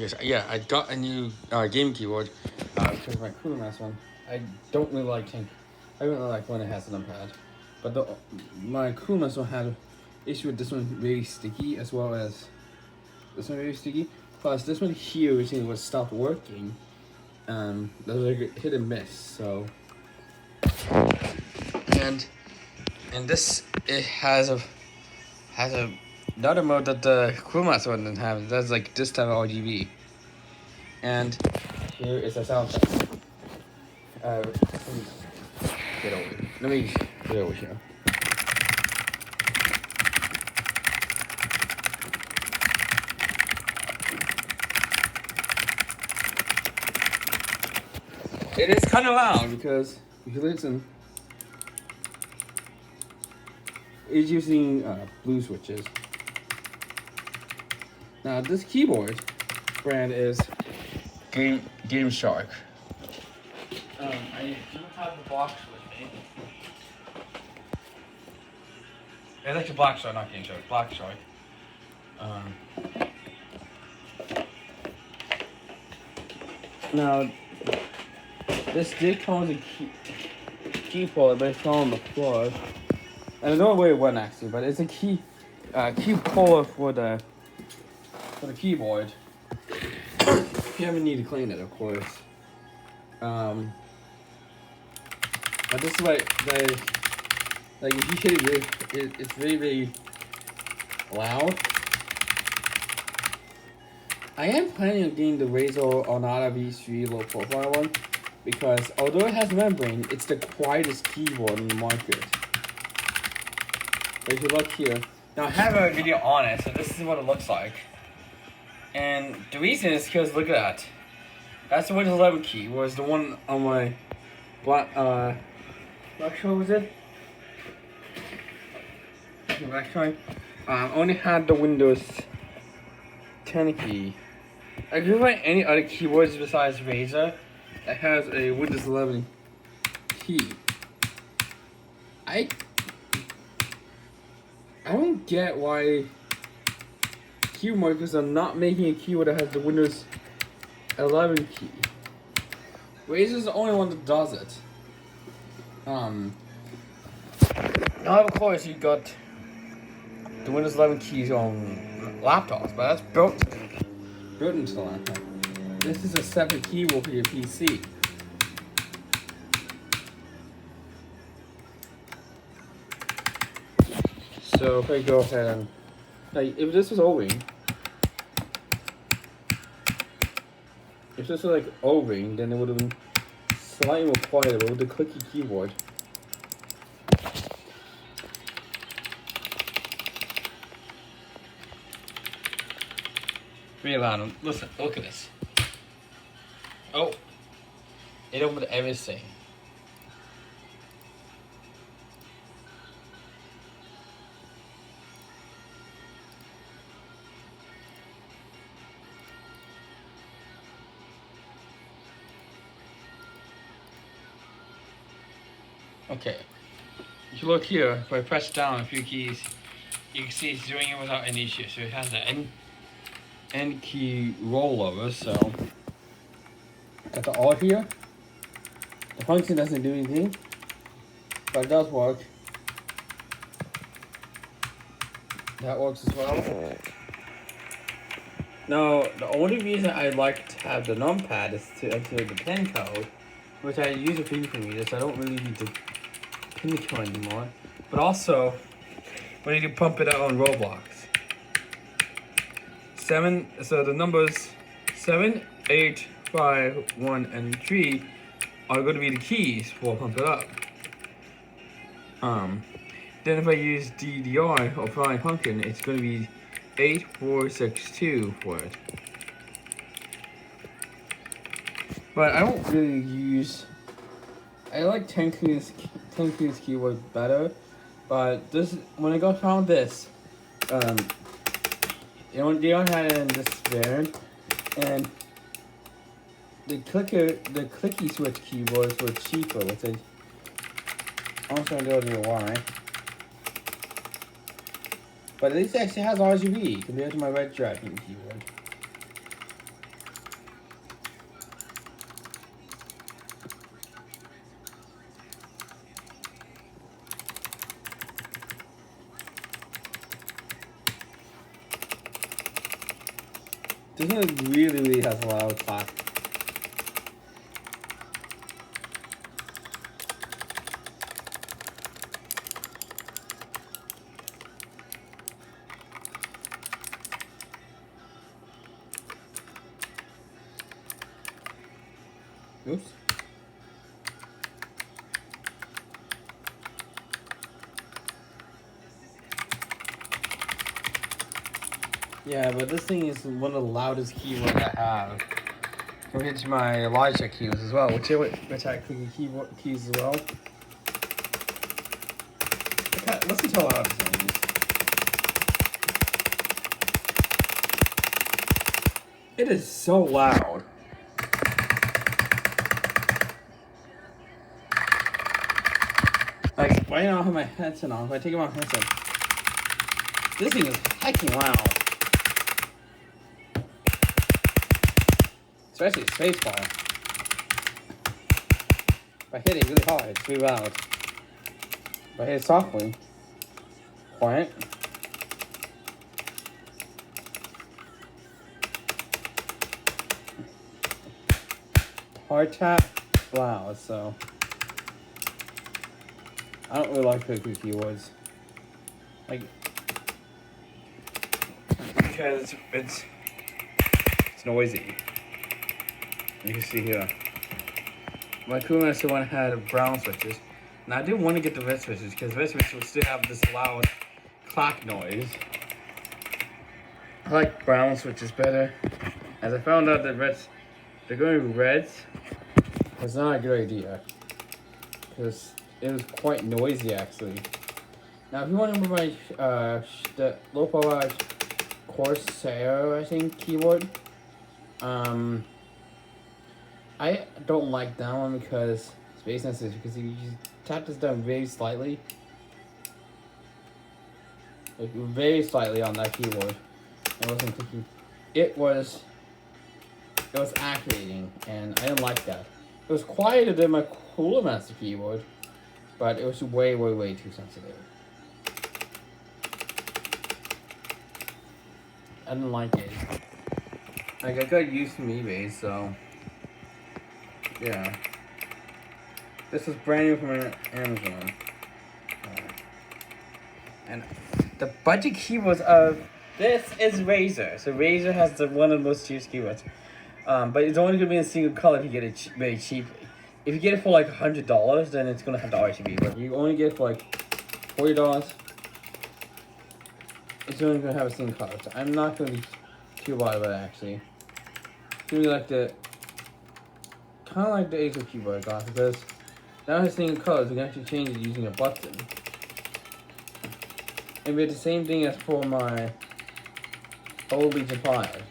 Yes, yeah, I got a new game keyboard because my Cooler Master one. I don't really like Tank. I don't really like when it has an numpad, but my Cooler Master one had issue with this one very sticky as well as this one very sticky. Plus this one here recently was stopped working. That was like a hit and miss. So and this it has a another mode that the Cooler Master one doesn't have. That's like this type of RGB. And here is a sound test. Let me get over. Let me get over here. It is kind of loud because if you listen, it's using blue switches. Now this keyboard brand is Game Shark. I don't have the box with me. It's actually Black Shark, not Game Shark. Black Shark. Now, this did come with a key puller, but it's on the floor. And I don't know where it went actually, but it's a key puller for the keyboard. You haven't need to clean it, of course. But this is like if you hit it, it's very, very loud. I am planning on getting the Razer Ornata V3 low profile one because although it has membrane, it's the quietest keyboard in the market. But if you look here, now I have a video on it, so this is what it looks like. And the reason is because look at that. That's the Windows 11 key, whereas the one on my black Shark was it? Black Shark only had the Windows 10 key. I couldn't find any other keyboards besides Razer that has a Windows 11 key. I don't get why keyboard makers are not making a keyboard that has the Windows 11 key. Razer's the only one that does it. Now of course you got the Windows 11 keys on laptops, but that's built into the laptop. This is a separate keyboard for your PC. So if I go ahead and like, if this was O-ring, if this was like O-ring, then it would have been slightly more quiet with the clicky keyboard. Really loud. Listen, look at this. Oh, it opened everything. Okay, if you look here, if I press down a few keys, you can see it's doing it without any issue. So it has the N key rollover, so got the alt here. The function doesn't do anything, but it does work. That works as well. Now, the only reason I like to have the numpad is to enter the pin code, which I use a finger reader, so I don't really need the pin code anymore. But also, we need to pump it out on Roblox. So the numbers 7, 8, 5, 1, and 3 are going to be the keys for pump it up. Then if I use DDR or flying function, it's going to be 8, 4, 6, 2 for it. But I don't really use. I like 10 keys keyboard better, but this when I found this, they don't have it in this variant, and the clicky switch keyboards were cheaper, which I also don't know why. But this actually has RGB compared to my Red Dragon keyboard. This one really has a loud clap. Oops. Yeah, but this thing is one of the loudest keyboards I have. Compared to my Logitech keys as well, which I click keyboard keys as well. Listen to how loud this thing is. It is so loud. Like, right now I have my headset on. If I take my headset, this thing is hecking loud. Especially spacebar. If I hit it really hard, it's really loud. If I hit it softly, quiet. Hard tap, loud, so. I don't really like clicky keyboards. Like, because it's noisy. You can see here. My Cooler Master one had brown switches. And I didn't want to get the red switches because red switches would still have this loud clock noise. I like brown switches better. As I found out that they're going with reds was not a good idea. Because it was quite noisy actually. Now if you want to remember my the low power Corsair I think keyboard, I don't like that one because it's very sensitive because you tap this down very slightly. Like very slightly on that keyboard. It wasn't clicking. It was activating and I didn't like that. It was quieter than my Cooler Master keyboard, but it was way too sensitive. I didn't like it. Like I got used to eBay, so yeah. This was brand new from Amazon. And the budget keyboards of this is Razer. So Razer has one of the most cheap keyboards. But it's only gonna be in a single color if you get it very cheaply. If you get it for like $100, then it's gonna have the RGB. But you only get it for like $40, it's only gonna have a single color. So I'm not gonna be too bothered about it actually. It's gonna be like kind of like the Acer keyboard I got because now it has single colors. We can actually change it using a button. And we have the same thing as for my old Legion 5.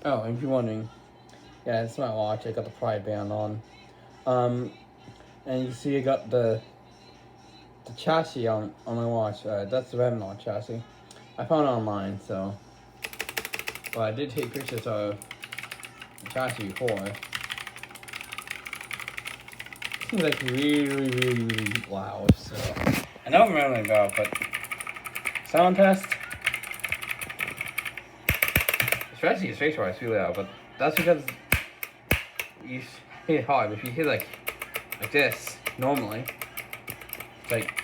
Oh, and if you're wondering, yeah, it's my watch. I got the Pride band on. And you see I got the chassis on my watch. That's the Revlon chassis. I found it online, so. But I did take pictures of the chassis before. It seems like really loud, so. I know I'm rambling about, but sound test. Especially his face is really loud, but that's because you hit it hard. If you hit like this normally, it's like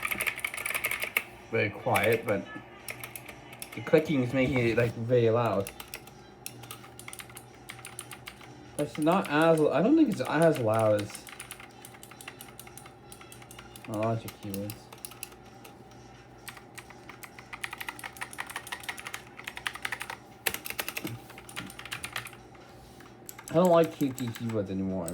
very quiet, but the clicking is making it like very loud. But it's not as, I don't think it's as loud as my Logic keyboards. I don't like QT keyboards anymore.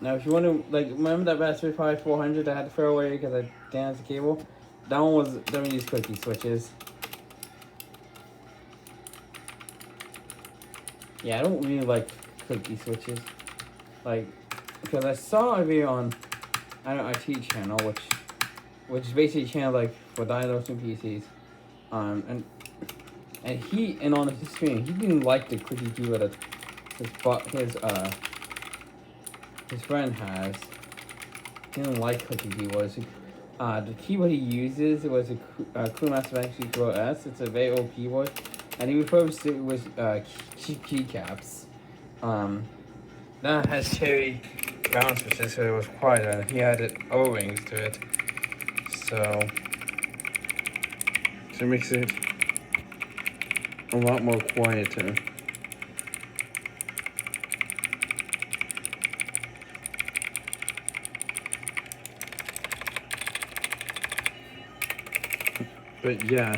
Now, if you want to, like, remember that Raspberry Pi 400 I had to throw away because I damaged the cable? That one doesn't use clicky switches. Yeah, I don't really like clicky switches. Like, because I saw a video on, I don't know, IT channel, which is basically a channel, like, for diagnosing PCs. And on his stream, he didn't like the clicky keyboard that his his friend has. He didn't like clicking keyboards. The keyboard he uses was a Crewmaster Banshee Pro S. It's a very old keyboard, and he refurbished it with cheap keycaps. That has cherry bounce switches, so it was quieter. He had O-rings to it, so it makes it a lot more quieter. But yeah,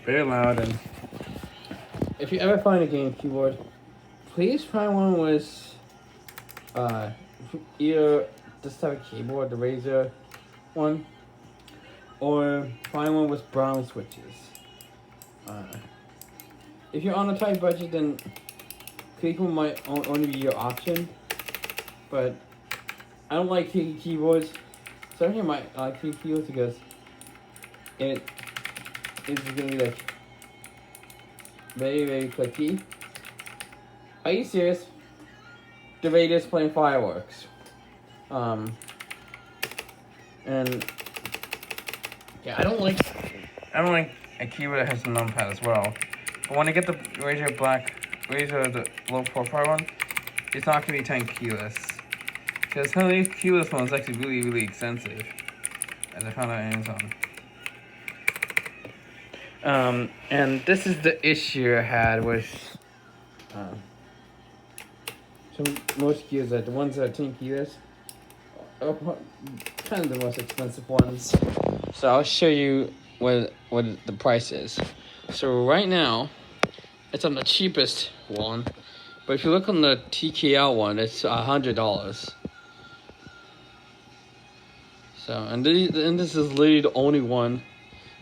very loud. And if you ever find a game keyboard, please try one with either this type of keyboard, the Razer one, or find one with brown switches. If you're on a tight budget, then Clickham might only be your option. But I don't like clicky keyboards. Some here might like clicky keyboards because it's gonna be like very, very clicky. Are you serious? The Raiders playing fireworks. And yeah, I don't like a keyboard that has a numpad as well. But when I get the Razer the low profile one, it's not gonna be 10 keyless. Because some of these keyless ones are actually really, really expensive, as I found out on Amazon. And this is the issue I had with most keys, that the ones that are 10 keyless are kind of the most expensive ones. So I'll show you what the price is. So right now, it's on the cheapest one, but if you look on the TKL one, it's $100. So and this is literally the only one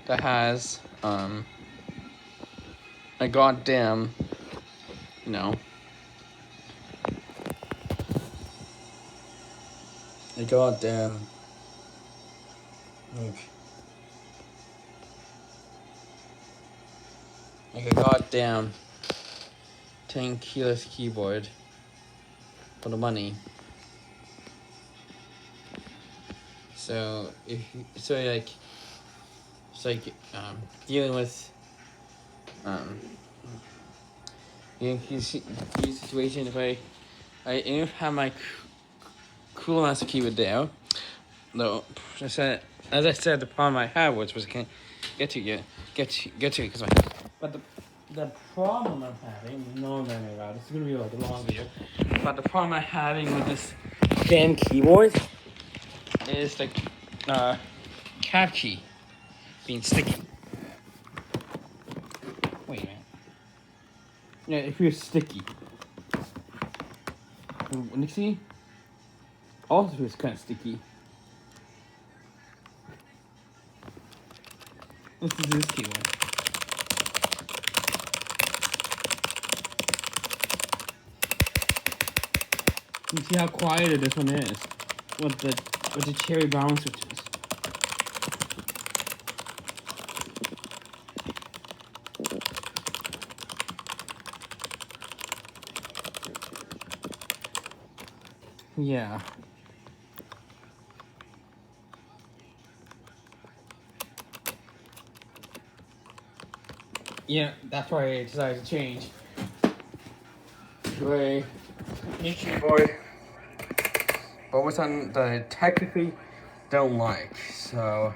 that has a goddamn, you know, a goddamn, like a goddamn 10 keyless keyboard for the money. So it's like dealing with situation. If I have my Crewmaster keyboard there, though, as I said, the problem I had was I can't get to it because but the problem I'm having, no, this is gonna be like a long video, but the problem I'm having with this damn keyboard is the cap key being sticky. Wait a minute. Yeah, if you're sticky. And see? Also feels kind of sticky. This is this keyboard. You see how quieter this one is with the cherry brown switches. Yeah. Yeah, that's why I decided to change to a new keyboard. But what's on that I technically don't like, so.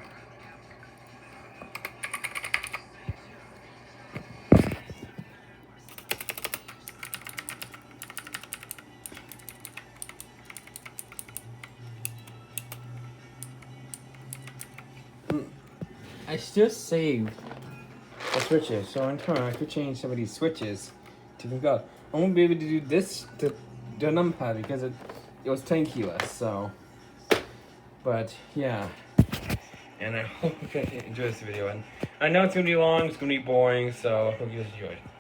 I still saved the switches, so in turn I could change some of these switches to pick up. I won't be able to do this to the numpad because it was 10 keyless, so. But yeah. And I hope you enjoy this video. And I know it's gonna be long, it's gonna be boring, so I hope you enjoyed.